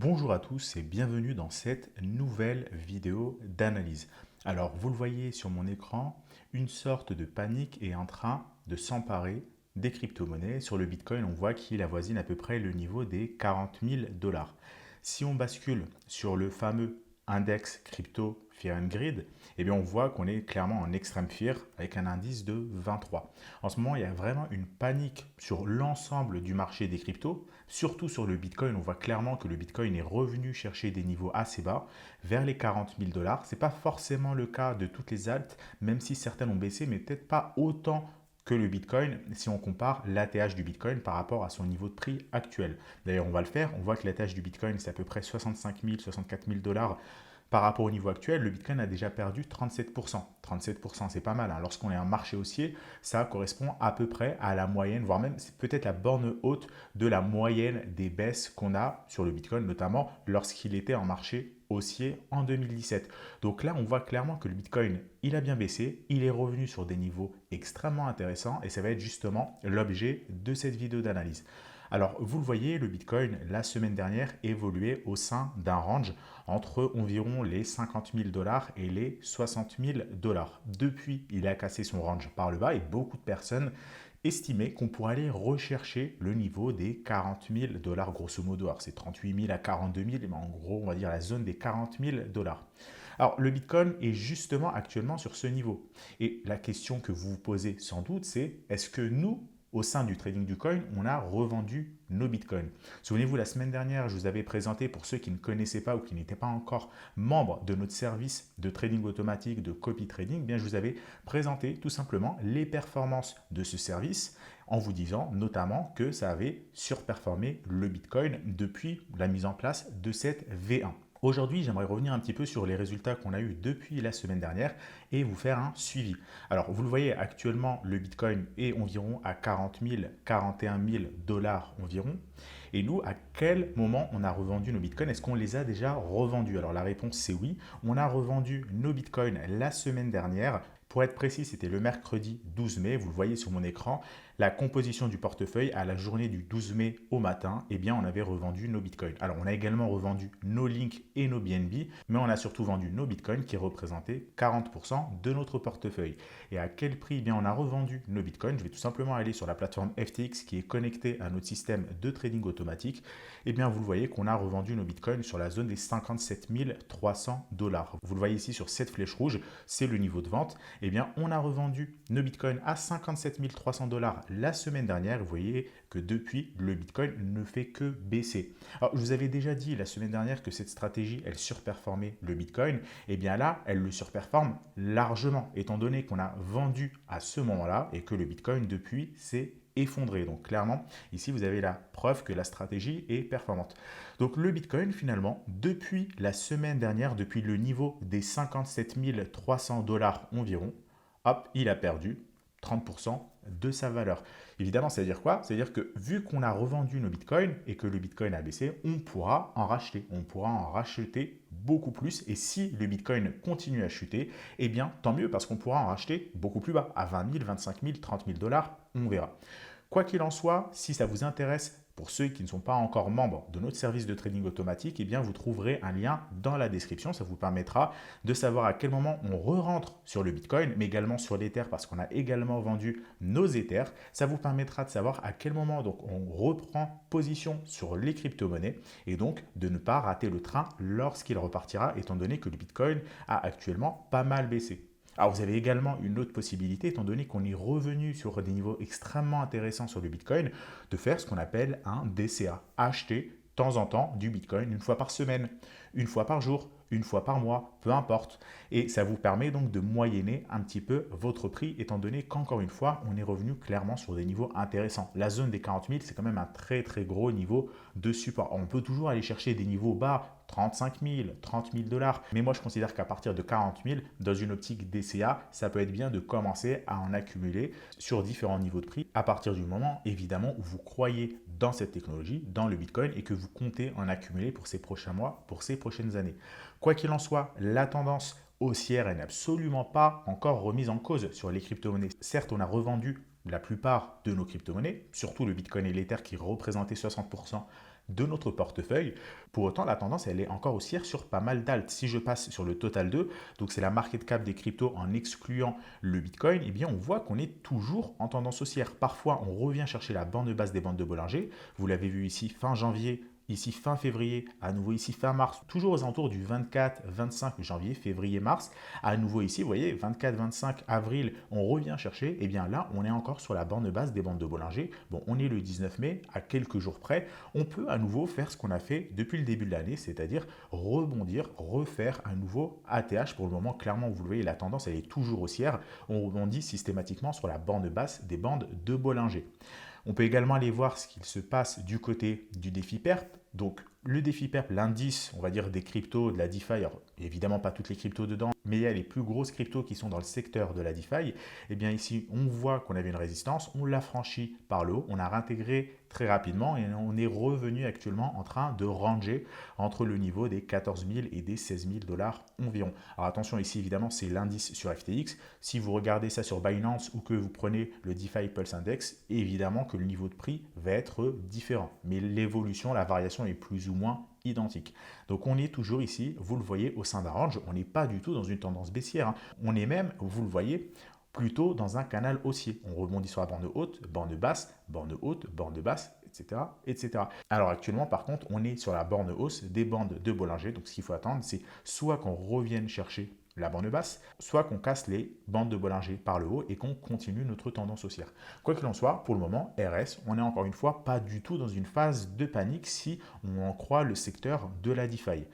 Bonjour à tous et bienvenue dans cette nouvelle vidéo d'analyse. Alors, vous le voyez sur mon écran, une sorte de panique est en train de s'emparer des crypto-monnaies. Sur le Bitcoin, on voit qu'il avoisine à peu près le niveau des 40 000 dollars. Si on bascule sur le fameux index crypto Fear and Greed, eh bien on voit qu'on est clairement en extrême fear avec un indice de 23. En ce moment, il y a vraiment une panique sur l'ensemble du marché des cryptos, surtout sur le Bitcoin. On voit clairement que le Bitcoin est revenu chercher des niveaux assez bas, vers les 40 000 dollars. Ce n'est pas forcément le cas de toutes les altes, même si certaines ont baissé, mais peut-être pas autant que le Bitcoin si on compare l'ATH du Bitcoin par rapport à son niveau de prix actuel. D'ailleurs, on va le faire. On voit que l'ATH du Bitcoin, c'est à peu près 65 000, 64 000 dollars par rapport au niveau actuel. Le Bitcoin a déjà perdu 37%. 37%, c'est pas mal, hein. Lorsqu'on est un marché haussier, ça correspond à peu près à la moyenne, voire même c'est peut-être la borne haute de la moyenne des baisses qu'on a sur le Bitcoin, notamment lorsqu'il était en marché haussier en 2017. Donc là, on voit clairement que le Bitcoin, il a bien baissé, il est revenu sur des niveaux extrêmement intéressants et ça va être justement l'objet de cette vidéo d'analyse. Alors, vous le voyez, le Bitcoin, la semaine dernière, évoluait au sein d'un range entre environ les 50 000 dollars et les 60 000 dollars. Depuis, il a cassé son range par le bas et beaucoup de personnes estimaient qu'on pourrait aller rechercher le niveau des 40 000 dollars grosso modo. Alors, c'est 38 000 à 42 000, mais en gros, on va dire la zone des 40 000 dollars. Alors, le Bitcoin est justement actuellement sur ce niveau. Et la question que vous vous posez sans doute, c'est est-ce que nous, au sein du trading du coin, on a revendu nos bitcoins. Souvenez-vous, la semaine dernière, je vous avais présenté, pour ceux qui ne connaissaient pas ou qui n'étaient pas encore membres de notre service de trading automatique, de copy trading, bien, je vous avais présenté tout simplement les performances de ce service en vous disant notamment que ça avait surperformé le bitcoin depuis la mise en place de cette V1. Aujourd'hui, j'aimerais revenir un petit peu sur les résultats qu'on a eus depuis la semaine dernière et vous faire un suivi. Alors, vous le voyez, actuellement, le Bitcoin est environ à 40 000, 41 000 dollars environ. Et nous, à quel moment on a revendu nos Bitcoins? Est-ce qu'on les a déjà revendus? Alors, la réponse, c'est oui. On a revendu nos Bitcoins la semaine dernière. Pour être précis, c'était le mercredi 12 mai. Vous le voyez sur mon écran. La composition du portefeuille à la journée du 12 mai au matin, eh bien, on avait revendu nos bitcoins. Alors, on a également revendu nos Link et nos BNB, mais on a surtout vendu nos bitcoins qui représentaient 40% de notre portefeuille. Et à quel prix? Eh bien, on a revendu nos bitcoins. Je vais tout simplement aller sur la plateforme FTX qui est connectée à notre système de trading automatique. Eh bien, vous le voyez qu'on a revendu nos bitcoins sur la zone des 57 300 dollars. Vous le voyez ici sur cette flèche rouge, c'est le niveau de vente. Eh bien, on a revendu nos bitcoins à 57 300 dollars la semaine dernière. Vous voyez que depuis, le Bitcoin ne fait que baisser. Alors, je vous avais déjà dit la semaine dernière que cette stratégie, elle surperformait le Bitcoin. Et bien là, elle le surperforme largement, étant donné qu'on a vendu à ce moment-là et que le Bitcoin, depuis, s'est effondré. Donc clairement, ici, vous avez la preuve que la stratégie est performante. Donc le Bitcoin, finalement, depuis la semaine dernière, depuis le niveau des 57 300 dollars environ, hop, il a perdu 30% de sa valeur. Évidemment, ça veut dire quoi? Ça veut dire que vu qu'on a revendu nos bitcoins et que le bitcoin a baissé, on pourra en racheter. On pourra en racheter beaucoup plus. Et si le bitcoin continue à chuter, eh bien, tant mieux parce qu'on pourra en racheter beaucoup plus bas, à 20 000, 25 000, 30 000 dollars, on verra. Quoi qu'il en soit, si ça vous intéresse, pour ceux qui ne sont pas encore membres de notre service de trading automatique, eh bien vous trouverez un lien dans la description. Ça vous permettra de savoir à quel moment on re-rentre sur le Bitcoin, mais également sur l'Ether parce qu'on a également vendu nos Ethers. Ça vous permettra de savoir à quel moment donc, on reprend position sur les crypto-monnaies et donc de ne pas rater le train lorsqu'il repartira, étant donné que le Bitcoin a actuellement pas mal baissé. Alors, vous avez également une autre possibilité, étant donné qu'on est revenu sur des niveaux extrêmement intéressants sur le Bitcoin, de faire ce qu'on appelle un DCA, acheter de temps en temps du Bitcoin une fois par semaine, une fois par jour, une fois par mois, peu importe. Et ça vous permet donc de moyenner un petit peu votre prix, étant donné qu'encore une fois, on est revenu clairement sur des niveaux intéressants. La zone des 40 000, c'est quand même un très très gros niveau de support. On peut toujours aller chercher des niveaux bas, 35 000, 30 000 dollars. Mais moi, je considère qu'à partir de 40 000, dans une optique DCA, ça peut être bien de commencer à en accumuler sur différents niveaux de prix à partir du moment, évidemment, où vous croyez dans cette technologie, dans le Bitcoin et que vous comptez en accumuler pour ces prochains mois, pour ces prochaines années. Quoi qu'il en soit, la tendance haussière n'est absolument pas encore remise en cause sur les crypto-monnaies. Certes, on a revendu la plupart de nos crypto-monnaies, surtout le Bitcoin et l'Ether qui représentaient 60% de notre portefeuille. Pour autant, la tendance, elle est encore haussière sur pas mal d'alts. Si je passe sur le Total 2, donc c'est la market cap des cryptos en excluant le Bitcoin, eh bien on voit qu'on est toujours en tendance haussière. Parfois, on revient chercher la bande basse des bandes de Bollinger. Vous l'avez vu ici fin janvier, ici fin février, à nouveau ici fin mars, toujours aux alentours du 24, 25 janvier, février, mars. À nouveau ici, vous voyez, 24, 25 avril, on revient chercher. Et bien là, on est encore sur la bande basse des bandes de Bollinger. Bon, on est le 19 mai, à quelques jours près. On peut à nouveau faire ce qu'on a fait depuis le début de l'année, c'est-à-dire rebondir, refaire un nouveau ATH. Pour le moment, clairement, vous le voyez, la tendance, elle est toujours haussière. On rebondit systématiquement sur la bande basse des bandes de Bollinger. On peut également aller voir ce qu'il se passe du côté du défi PERP. Donc le défi PERP, l'indice, on va dire des cryptos, de la DeFi, alors, évidemment pas toutes les cryptos dedans, mais il y a les plus grosses cryptos qui sont dans le secteur de la DeFi. Et bien ici, on voit qu'on avait une résistance, on l'a franchi par le haut, on a réintégré très rapidement et on est revenu actuellement en train de ranger entre le niveau des 14 000 et des 16 000 dollars environ. Alors attention, ici évidemment c'est l'indice sur FTX. Si vous regardez ça sur Binance ou que vous prenez le DeFi Pulse Index, évidemment que le niveau de prix va être différent. Mais l'évolution, la variation est plus ou moins identique. Donc on est toujours ici, vous le voyez, au sein d'un range. On n'est pas du tout dans une tendance baissière, hein. On est même, vous le voyez, plutôt dans un canal haussier. On rebondit sur la bande haute, bande basse, bande haute, bande basse, etc., etc. Alors actuellement, par contre, on est sur la borne hausse des bandes de Bollinger. Donc ce qu'il faut attendre, c'est soit qu'on revienne chercher la bande basse, soit qu'on casse les bandes de Bollinger par le haut et qu'on continue notre tendance haussière. Quoi qu'il en soit, pour le moment, RS, on est encore une fois pas du tout dans une phase de panique si on en croit le secteur de la DeFi.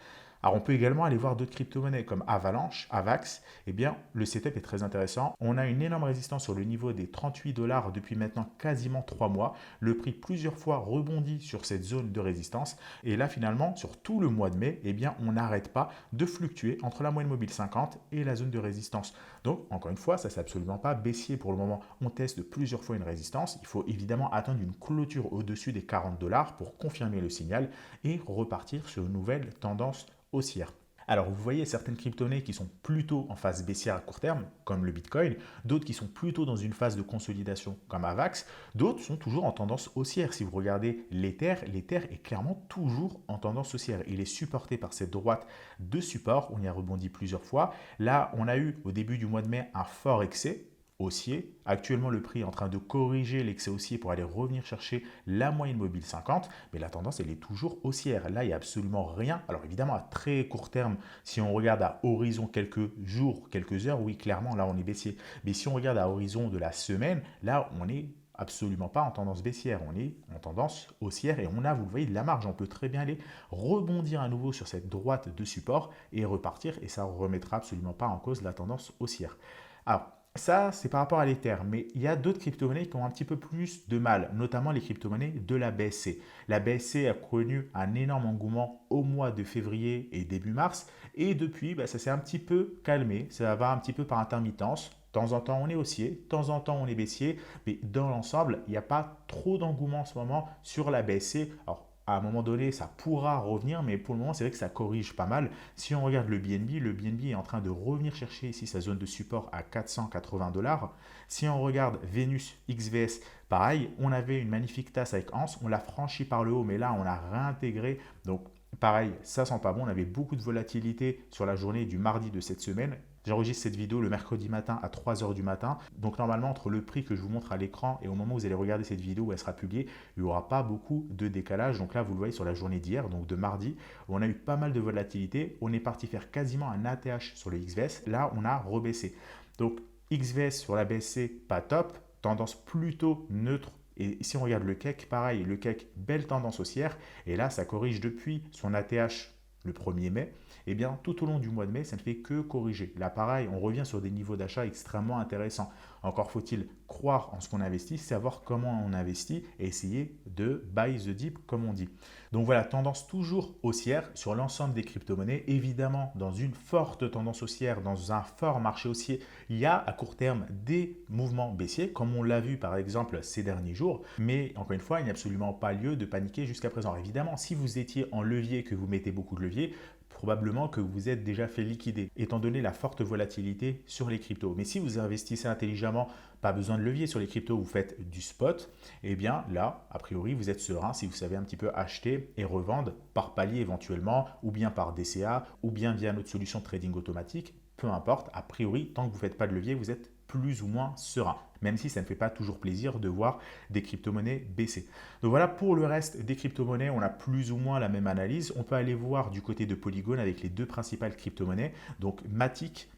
Alors on peut également aller voir d'autres crypto-monnaies comme Avalanche, Avax. Eh bien, le setup est très intéressant. On a une énorme résistance sur le niveau des 38 dollars depuis maintenant quasiment 3 mois. Le prix plusieurs fois rebondit sur cette zone de résistance. Et là, finalement, sur tout le mois de mai, eh bien, on n'arrête pas de fluctuer entre la moyenne mobile 50 et la zone de résistance. Donc, encore une fois, ça, c'est absolument pas baissier pour le moment. On teste plusieurs fois une résistance. Il faut évidemment attendre une clôture au-dessus des 40 dollars pour confirmer le signal et repartir sur une nouvelle tendance haussière. Alors, vous voyez certaines crypto-monnaies qui sont plutôt en phase baissière à court terme, comme le Bitcoin, d'autres qui sont plutôt dans une phase de consolidation, comme Avax, d'autres sont toujours en tendance haussière. Si vous regardez l'Ether, l'Ether est clairement toujours en tendance haussière. Il est supporté par cette droite de support, on y a rebondi plusieurs fois. Là, on a eu au début du mois de mai un fort excès haussier. Actuellement, le prix est en train de corriger l'excès haussier pour aller revenir chercher la moyenne mobile 50, mais la tendance, elle est toujours haussière. Là, il n'y a absolument rien. Alors évidemment, à très court terme, si on regarde à horizon quelques jours, quelques heures, oui, clairement, là, on est baissier. Mais si on regarde à horizon de la semaine, là, on n'est absolument pas en tendance baissière, on est en tendance haussière et on a, vous le voyez, de la marge. On peut très bien aller rebondir à nouveau sur cette droite de support et repartir et ça ne remettra absolument pas en cause la tendance haussière. Alors, ça, c'est par rapport à l'Ether, mais il y a d'autres crypto-monnaies qui ont un petit peu plus de mal, notamment les crypto-monnaies de la BSC. La BSC a connu un énorme engouement au mois de février et début mars, et depuis, ça s'est un petit peu calmé, ça va un petit peu par intermittence. De temps en temps, on est haussier, de temps en temps, on est baissier, mais dans l'ensemble, il n'y a pas trop d'engouement en ce moment sur la BSC. Alors, à un moment donné, ça pourra revenir, mais pour le moment, c'est vrai que ça corrige pas mal. Si on regarde le BNB est en train de revenir chercher ici sa zone de support à 480 dollars. Si on regarde Venus XVS, pareil, on avait une magnifique tasse avec Ans, on l'a franchi par le haut, mais là, on a réintégré. Donc, pareil, ça sent pas bon. On avait beaucoup de volatilité sur la journée du mardi de cette semaine. J'enregistre cette vidéo le mercredi matin à 3 h du matin. Donc normalement, entre le prix que je vous montre à l'écran et au moment où vous allez regarder cette vidéo où elle sera publiée, il n'y aura pas beaucoup de décalage. Donc là, vous le voyez sur la journée d'hier, donc de mardi, on a eu pas mal de volatilité. On est parti faire quasiment un ATH sur le XVS. Là, on a rebaissé. Donc XVS sur la BSC, pas top. Tendance plutôt neutre. Et si on regarde le CAC, pareil, le CAC, belle tendance haussière. Et là, ça corrige depuis son ATH le 1er mai. Eh bien, tout au long du mois de mai, ça ne fait que corriger. Là, pareil, on revient sur des niveaux d'achat extrêmement intéressants. Encore faut-il croire en ce qu'on investit, savoir comment on investit et essayer de buy the dip, comme on dit. Donc voilà, tendance toujours haussière sur l'ensemble des crypto-monnaies. Évidemment, dans une forte tendance haussière, dans un fort marché haussier, il y a à court terme des mouvements baissiers, comme on l'a vu par exemple ces derniers jours. Mais encore une fois, il n'y a absolument pas lieu de paniquer jusqu'à présent. Évidemment, si vous étiez en levier, que vous mettez beaucoup de levier, levier, probablement que vous êtes déjà fait liquider, étant donné la forte volatilité sur les cryptos. Mais si vous investissez intelligemment, pas besoin de levier sur les cryptos, vous faites du spot, eh bien là, a priori, vous êtes serein si vous savez un petit peu acheter et revendre par palier éventuellement, ou bien par DCA, ou bien via notre solution de trading automatique, peu importe, a priori, tant que vous ne faites pas de levier, vous êtes plus ou moins serein, même si ça ne fait pas toujours plaisir de voir des crypto-monnaies baisser. Donc voilà, pour le reste des crypto-monnaies, on a plus ou moins la même analyse. On peut aller voir du côté de Polygon avec les deux principales crypto-monnaies, donc Matic.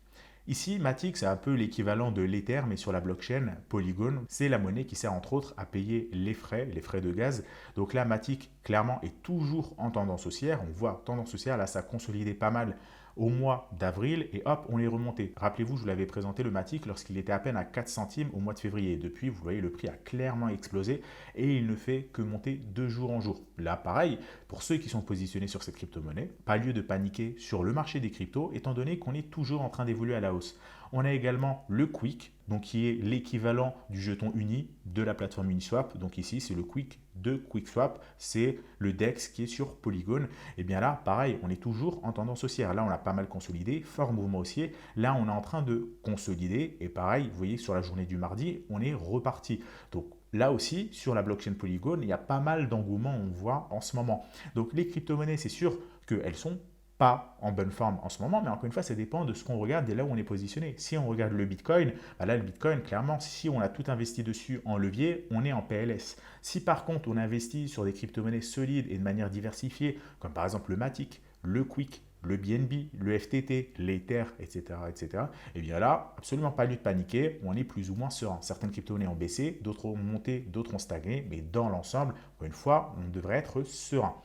Ici, Matic, c'est un peu l'équivalent de l'Ether, mais sur la blockchain Polygon. C'est la monnaie qui sert entre autres à payer les frais de gaz. Donc là, Matic, clairement, est toujours en tendance haussière. On voit tendance haussière, là, ça a consolidé pas mal au mois d'avril et hop, on est remonté. Rappelez-vous, je vous l'avais présenté le Matic lorsqu'il était à peine à 4 centimes au mois de février. Depuis, vous voyez, le prix a clairement explosé et il ne fait que monter de jour en jour. Là, pareil, pour ceux qui sont positionnés sur cette crypto-monnaie, pas lieu de paniquer sur le marché des cryptos, étant donné qu'on est toujours en train d'évoluer à la hausse. On a également le Quick, donc qui est l'équivalent du jeton uni de la plateforme Uniswap. Donc ici, c'est le Quick de QuickSwap, c'est le DEX qui est sur Polygon. Et bien là, pareil, on est toujours en tendance haussière. Là, on a pas mal consolidé, fort mouvement haussier. Là, on est en train de consolider. Et pareil, vous voyez, sur la journée du mardi, on est reparti. Donc là aussi, sur la blockchain Polygon, il y a pas mal d'engouement, on voit en ce moment. Donc les crypto-monnaies, c'est sûr qu'elles sont pas en bonne forme en ce moment, mais encore une fois, ça dépend de ce qu'on regarde et là où on est positionné. Si on regarde le Bitcoin, bah là, le Bitcoin, clairement, si on a tout investi dessus en levier, on est en PLS. Si par contre, on investit sur des crypto-monnaies solides et de manière diversifiée, comme par exemple le Matic, le Quick, le BNB, le FTT, l'Ether, etc., et bien là, absolument pas lieu de paniquer, on est plus ou moins serein. Certaines crypto-monnaies ont baissé, d'autres ont monté, d'autres ont stagné, mais dans l'ensemble, encore une fois, on devrait être serein.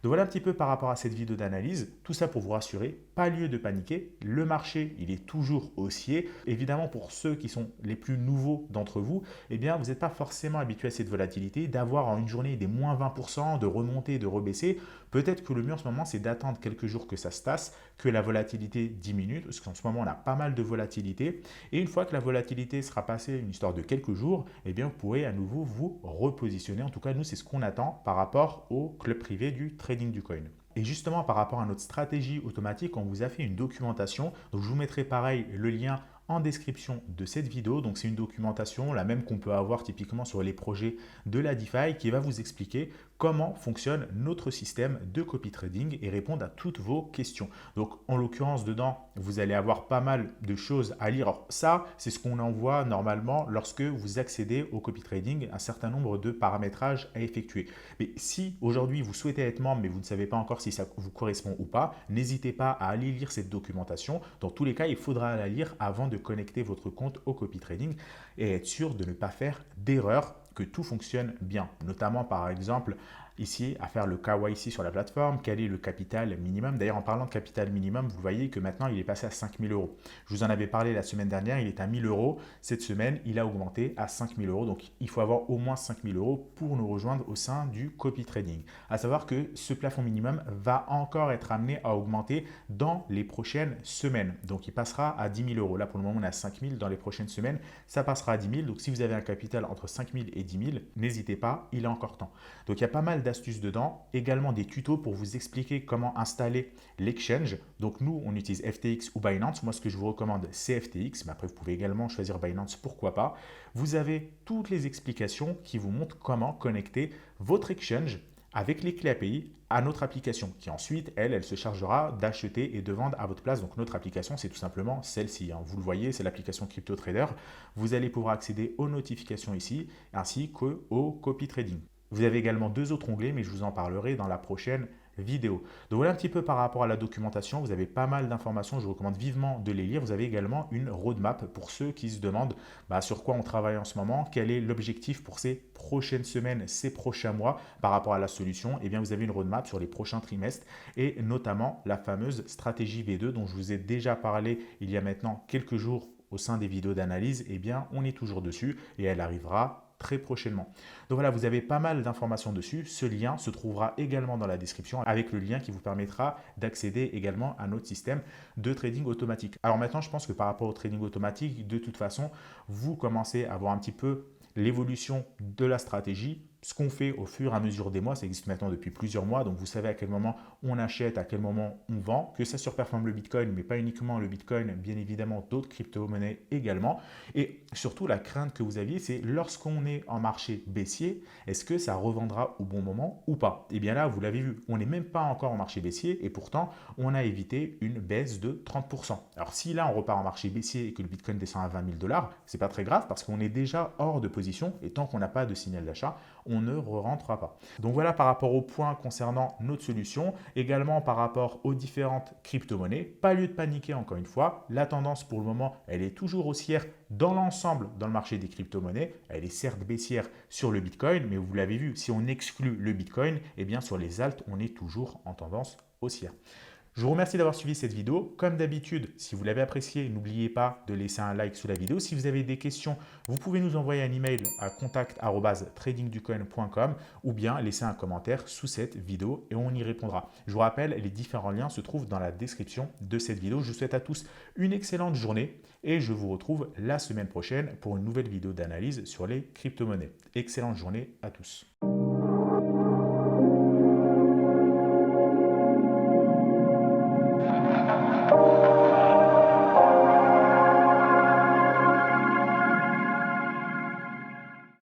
Donc voilà un petit peu par rapport à cette vidéo d'analyse. Tout ça pour vous rassurer, pas lieu de paniquer. Le marché, il est toujours haussier. Évidemment, pour ceux qui sont les plus nouveaux d'entre vous, eh bien, vous n'êtes pas forcément habitué à cette volatilité, d'avoir en une journée des moins 20%, de remonter, de rebaisser. Peut-être que le mieux en ce moment, c'est d'attendre quelques jours que ça se tasse, que la volatilité diminue, parce qu'en ce moment, on a pas mal de volatilité. Et une fois que la volatilité sera passée, une histoire de quelques jours, eh bien, vous pourrez à nouveau vous repositionner. En tout cas, nous, c'est ce qu'on attend par rapport au club privé du trading du coin. Et justement, par rapport à notre stratégie automatique, on vous a fait une documentation. Donc, je vous mettrai pareil le lien en description de cette vidéo. Donc, c'est une documentation, la même qu'on peut avoir typiquement sur les projets de la DeFi, qui va vous expliquer comment fonctionne notre système de copy trading et répondre à toutes vos questions. Donc, en l'occurrence, dedans, vous allez avoir pas mal de choses à lire. Alors, ça, c'est ce qu'on envoie normalement lorsque vous accédez au copy trading, un certain nombre de paramétrages à effectuer. Mais si aujourd'hui, vous souhaitez être membre, mais vous ne savez pas encore si ça vous correspond ou pas, n'hésitez pas à aller lire cette documentation. Dans tous les cas, il faudra la lire avant de connecter votre compte au copy trading et être sûr de ne pas faire d'erreur, que tout fonctionne bien. Notamment par exemple ici à faire le KYC sur la plateforme, quel est le capital minimum. D'ailleurs en parlant de capital minimum, vous voyez que maintenant il est passé à 5 000 euros. Je vous en avais parlé la semaine dernière, il est à 1 000 euros. Cette semaine, il a augmenté à 5 000 euros. Donc il faut avoir au moins 5 000 euros pour nous rejoindre au sein du copy trading. À savoir que ce plafond minimum va encore être amené à augmenter dans les prochaines semaines. Donc il passera à 10 000 euros. Là pour le moment on est à 5 000. Dans les prochaines semaines, ça passera à 10 000. Donc si vous avez un capital entre 5 000 et 10 000, n'hésitez pas, il est encore temps. Donc il y a pas mal d'astuces dedans, également des tutos pour vous expliquer comment installer l'exchange. Donc nous, on utilise FTX ou Binance. Moi, ce que je vous recommande, c'est FTX, mais après, vous pouvez également choisir Binance, pourquoi pas. Vous avez toutes les explications qui vous montrent comment connecter votre exchange avec les clés API à notre application qui ensuite, elle se chargera d'acheter et de vendre à votre place. Donc notre application, c'est tout simplement celle-ci. Vous le voyez, c'est l'application CryptoTrader. Vous allez pouvoir accéder aux notifications ici ainsi qu'au copy trading. Vous avez également deux autres onglets, mais je vous en parlerai dans la prochaine vidéo. Donc voilà un petit peu par rapport à la documentation. Vous avez pas mal d'informations, je vous recommande vivement de les lire. Vous avez également une roadmap pour ceux qui se demandent sur quoi on travaille en ce moment, quel est l'objectif pour ces prochaines semaines, ces prochains mois par rapport à la solution. Eh bien, vous avez une roadmap sur les prochains trimestres et notamment la fameuse stratégie V2 dont je vous ai déjà parlé il y a maintenant quelques jours au sein des vidéos d'analyse. Eh bien, on est toujours dessus et elle arrivera très prochainement. Donc voilà, vous avez pas mal d'informations dessus. Ce lien se trouvera également dans la description avec le lien qui vous permettra d'accéder également à notre système de trading automatique. Alors maintenant, je pense que par rapport au trading automatique, de toute façon, vous commencez à voir un petit peu l'évolution de la stratégie. ce qu'on fait au fur et à mesure des mois. Ça existe maintenant depuis plusieurs mois, donc vous savez à quel moment on achète, à quel moment on vend, que ça surperforme le Bitcoin, mais pas uniquement le Bitcoin, bien évidemment d'autres crypto-monnaies également. Et surtout, la crainte que vous aviez, c'est lorsqu'on est en marché baissier, est-ce que ça revendra au bon moment ou pas? Et bien là, vous l'avez vu, on n'est même pas encore en marché baissier et pourtant, on a évité une baisse de 30%. Alors si là, on repart en marché baissier et que le Bitcoin descend à 20 000 $, c'est pas très grave parce qu'on est déjà hors de position et tant qu'on n'a pas de signal d'achat, on ne re-rentrera pas. Donc voilà par rapport au point concernant notre solution, également par rapport aux différentes crypto-monnaies. Pas lieu de paniquer encore une fois, la tendance pour le moment, elle est toujours haussière dans l'ensemble dans le marché des crypto-monnaies. Elle est certes baissière sur le Bitcoin, mais vous l'avez vu, si on exclut le Bitcoin, eh bien sur les alts, on est toujours en tendance haussière. Je vous remercie d'avoir suivi cette vidéo. Comme d'habitude, si vous l'avez appréciée, n'oubliez pas de laisser un like sous la vidéo. Si vous avez des questions, vous pouvez nous envoyer un email à contact@tradingducoin.com ou bien laisser un commentaire sous cette vidéo et on y répondra. Je vous rappelle, les différents liens se trouvent dans la description de cette vidéo. Je vous souhaite à tous une excellente journée et je vous retrouve la semaine prochaine pour une nouvelle vidéo d'analyse sur les crypto-monnaies. Excellente journée à tous.